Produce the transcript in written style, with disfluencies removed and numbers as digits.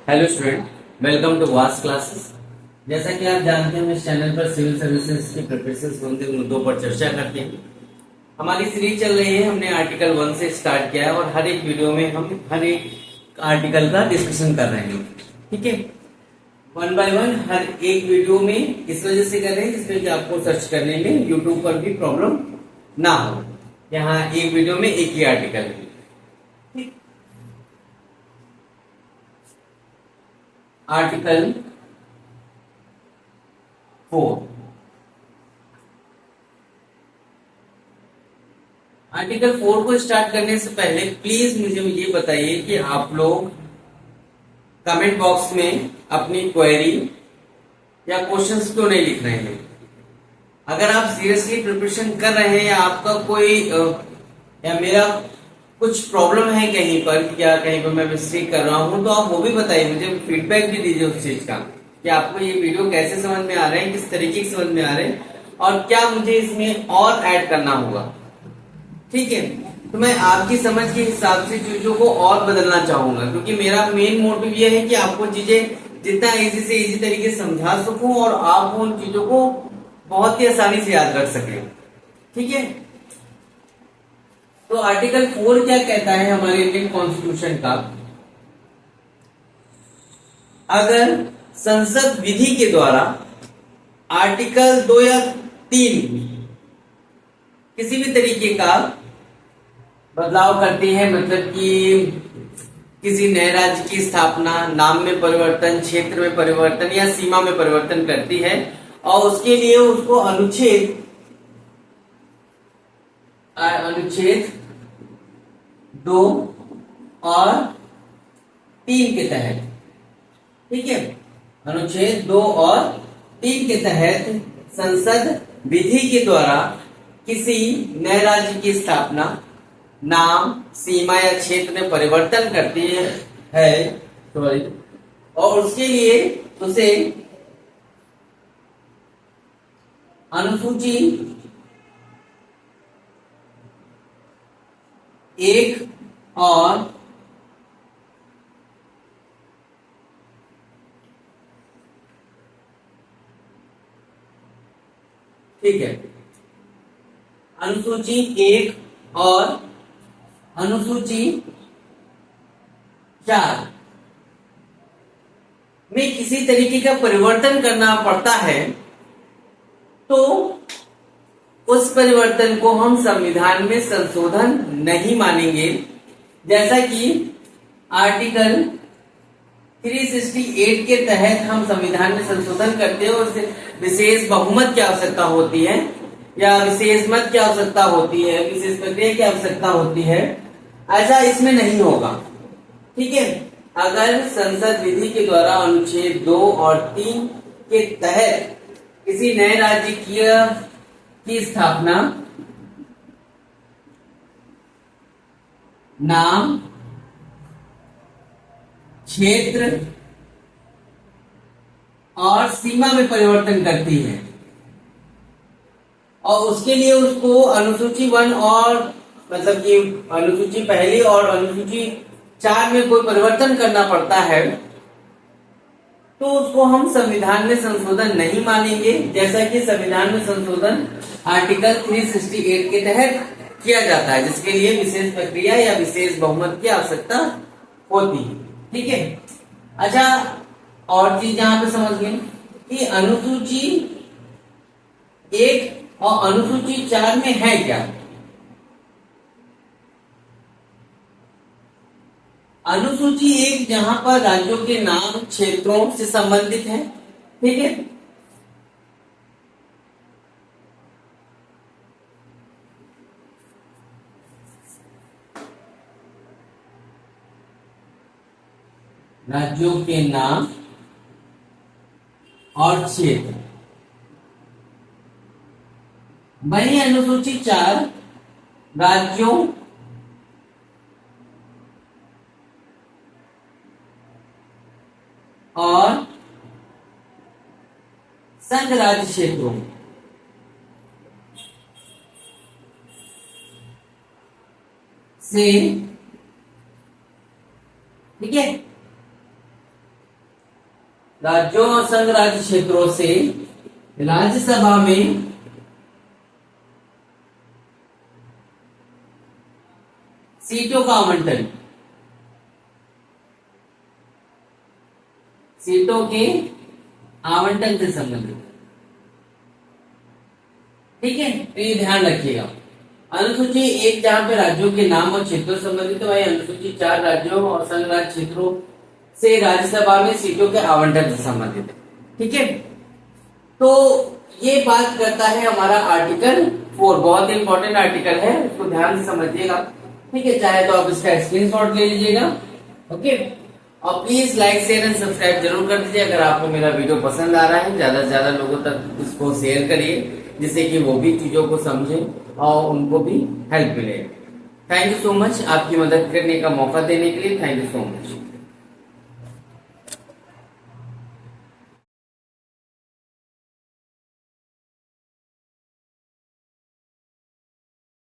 Hello student, welcome to वास classes. जैसा कि आप जानते हैं, इस चैनल पर सिविल सर्विसेज के प्रिपरेशन संबंधित मुद्दों पर चर्चा करते हैं। हमारी सीरीज चल रही है, हमने आर्टिकल 1 से स्टार्ट किया है और हर एक वीडियो में हम हर एक आर्टिकल का डिस्कशन कर रहे हैं। ठीक है, वन बाय वन हर एक वीडियो में इस वजह से कर रहे हैं जिसमें कि आपको सर्च करने में यूट्यूब पर भी प्रॉब्लम ना हो। यहाँ एक वीडियो में एक ही आर्टिकल है। आर्टिकल 4। आर्टिकल 4 को स्टार्ट करने से पहले प्लीज मुझे ये बताइए कि आप लोग कमेंट बॉक्स में अपनी क्वेरी या क्वेश्चंस क्यों नहीं लिख रहे हैं। अगर आप सीरियसली प्रिपरेशन कर रहे हैं या आपका कोई या मेरा कुछ प्रॉब्लम है कहीं पर या कहीं पर मैं मिस्टेक कर रहा हूं, तो आप वो भी बताइए, मुझे फीडबैक भी दीजिए उस चीज का कि आपको ये वीडियो कैसे समझ में आ रहे हैं, किस तरीके से समझ में आ रहे हैं और क्या मुझे इसमें और ऐड करना होगा। ठीक है, तो मैं आपकी समझ के हिसाब से चीजों को और बदलना चाहूंगा, क्योंकि मेरा मेन मोटिव ये है कि आपको चीजें जितना इजी से इजी तरीके से समझा सकूं और आप उन चीजों को बहुत ही आसानी से याद रख सके। ठीक है, तो आर्टिकल 4 क्या कहता है हमारे इंडियन कॉन्स्टिट्यूशन का। अगर संसद विधि के द्वारा आर्टिकल 2 या 3 किसी भी तरीके का बदलाव करती है, मतलब कि किसी नए राज्य की स्थापना, नाम में परिवर्तन, क्षेत्र में परिवर्तन या सीमा में परिवर्तन करती है और उसके लिए उसको अनुच्छेद 2 और 3 के तहत, ठीक है, अनुच्छेद 2 और 3 के तहत संसद विधि के द्वारा किसी नए राज्य की स्थापना, नाम, सीमा या क्षेत्र में परिवर्तन करती है और उसके लिए उसे अनुसूची 1 और ठीक है, अनुसूची 1 और अनुसूची 4 में किसी तरीके का परिवर्तन करना पड़ता है, तो उस परिवर्तन को हम संविधान में संशोधन नहीं मानेंगे। जैसा कि आर्टिकल 368 के तहत हम संविधान में संशोधन करते हैं और विशेष बहुमत की आवश्यकता होती है या विशेष मत की आवश्यकता होती है, विशेष प्रक्रिया की आवश्यकता होती है, ऐसा इसमें नहीं होगा। ठीक है, अगर संसद विधि के द्वारा अनुच्छेद 2 और 3 के तहत किसी नए राज्य की स्थापना, नाम, क्षेत्र और सीमा में परिवर्तन करती है और उसके लिए उसको अनुसूची 1 और मतलब कि अनुसूची पहली और अनुसूची 4 में कोई परिवर्तन करना पड़ता है, तो उसको हम संविधान में संशोधन नहीं मानेंगे। जैसा कि संविधान में संशोधन आर्टिकल 368 के तहत किया जाता है, जिसके लिए विशेष प्रक्रिया या विशेष बहुमत की आवश्यकता होती है। ठीक है, अच्छा, और चीज यहां पे समझ गए कि अनुसूची 1 और अनुसूची 4 में है क्या। अनुसूची 1 जहां पर राज्यों के नाम, क्षेत्रों से संबंधित है, ठीक है, राज्यों के नाम और क्षेत्र। वही अनुसूची 4 राज्यों और संघ राज्य क्षेत्रों से, ठीक है, राज्यों और संघ राज्य क्षेत्रों से राज्यसभा में सीटों का आवंटन, सीटों के आवंटन से संबंधित। ठीक है, तो ये ध्यान रखिएगा। अनुसूची 1 जहां पे राज्यों के नाम और क्षेत्रों से संबंधित है, वही अनुसूची 4 राज्यों और संघ राज्य क्षेत्रों से राज्यसभा में सीटों के आवंटन से संबंधित है। ठीक है, तो ये बात करता है हमारा आर्टिकल 4, बहुत इंपॉर्टेंट आर्टिकल है, इसको ध्यान से समझिएगा। ठीक है, चाहे तो आप इसका स्क्रीनशॉट ले लीजिएगा। ओके, और please like share and subscribe जरूर कर दीजिए। अगर आपको मेरा वीडियो पसंद आ रहा है, ज्यादा से ज्यादा लोगों तक इसको शेयर करिए, जिससे कि वो भी चीजों को समझें और उनको भी हेल्प मिले। थैंक यू सो मच, आपकी मदद करने का मौका देने के लिए थैंक यू सो मच।